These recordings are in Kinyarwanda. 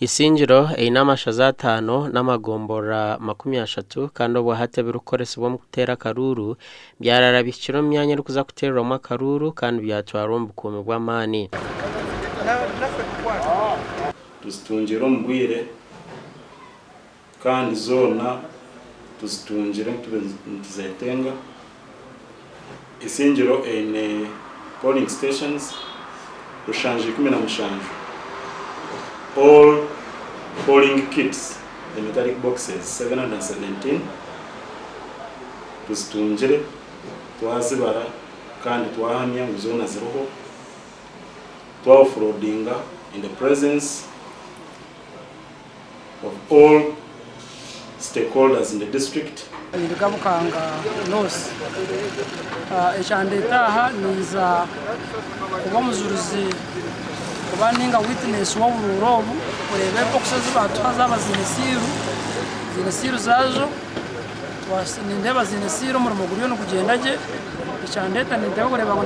Isingiro einamashaza 5 n'amagombora 30 kandi obwahate birukoresa bwo mutera karuru byararabikiro myanya rukuza kuterera mu karuru kandi byatwara ombukome bw'amani. Tuzitungire omugwire kandi zona tuzitungire tuzetenga. Isingiro ene polling stations rushanje 17. All polling kits, the metallic boxes, 717. Tuzitungire twazibara kandi twahamya mu zona ziroho twafrodinga in the presence of all stakeholders in the district. Ndikabukanga nose echandetaha niza kuba muzuruzi kuba ninga witness wa ururobu urebe boxes batwaza abazinesiru zazo nindeba zinesiru mu muguriyo no kugendaje echandeta nindeba kureba ngo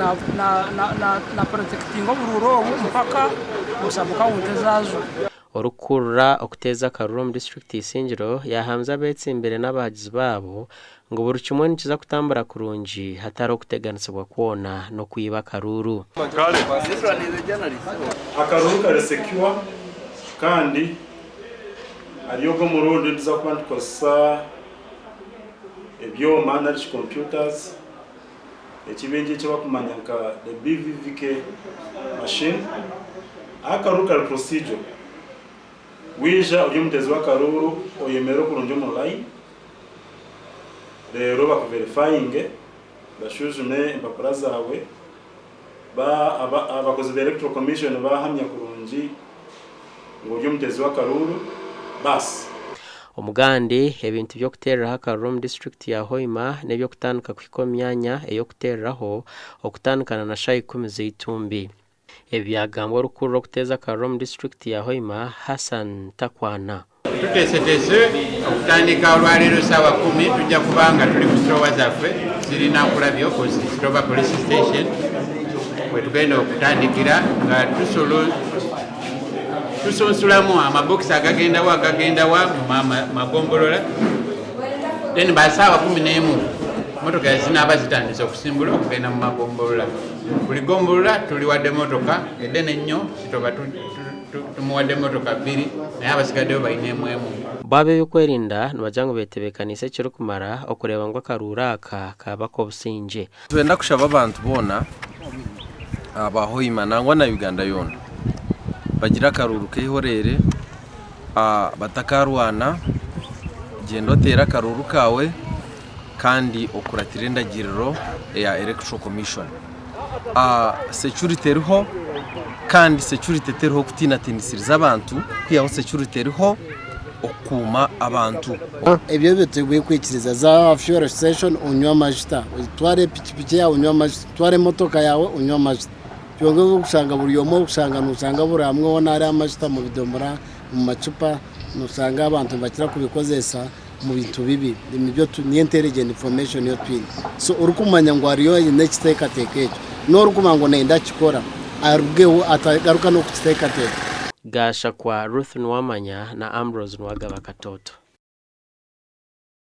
na protecting ururobu mpaka musabuka untezazo. Orukura okuteza Karuru district Isingiro yahamza betsi imbere n'abagizi babo ngo buri kimwe nikiza kutambara kurunji hataro kuteganisibwa kuona no kuyiba Karuru. Akaruru kare secure kandi ariyogo murundi ndiza kwandikosa ebyo manage computers ekibenje cyo bakumanya nka the BVVK machine. Akaruru kare procedure wija uri mutezi wa Karuru oyemero kurunjo online rero bakuverifying bashujume impapura zawe abakozi ba electoral commission bahamya kurunji ngo uri mutezi wa Karuru bas Omugandi ebintu byo kuterera Karuru district ya Hoima nebyo kutanuka kwikomyanya eyo kutereraho okutandukana na shayi 10 z'itumbi. Ebyagambo rukuru kuteza Karuru district ya Hoima Hassan Takwana. Tutese okutandika olwalero sawa 10 tujja kubanga tuli ku strowa zaffe zirina kulabyo ku Strowa police station we tugenda okutandikira nga tusonsulamu amabox agagenda wa magombolola then basawa 11 motoka zinaba zitandise okusimbula okugenda mu magombolola. Buli gombolola tuli wadde motoka edene nnyo sitoba tumuwadde motoka 2 naye abasigaddeyo bayinemu emu. Babe yokwerinda nbajangu betebekanise kiro kumara okureba ngo Karuru aka kabako obusinje. Twenda kushaba abantu bona abahoima nangwa na Uganda yona bagira Karuru kehorere batakarwana gendo tera Karuru kawe kandi okuratire ndagiriro ya electoral commission. Security riho kandi security teriho kutinatenisiriza abantu kwiyaho security riho okuma abantu. Ebyo biteguye kwikiriza za fuel station unywa majita tware pikipiki ya unywa majita tware motoka yawe unywa majita byongo gusanga buri yomo gusanga nusanga buri amwe wona ari amajita mu bidomora mu macupa nusanga abantu bakira kubikozesa mu bintu bibi nimibyo ni intelligent information yo twin so urukumanya ngo ariyo next take ateke no rukumango nenda kikora arubweho atagaruka no kuteka teka. Gasha kwa Ruth Nwamanya na Ambrose Nwagaba Katoto.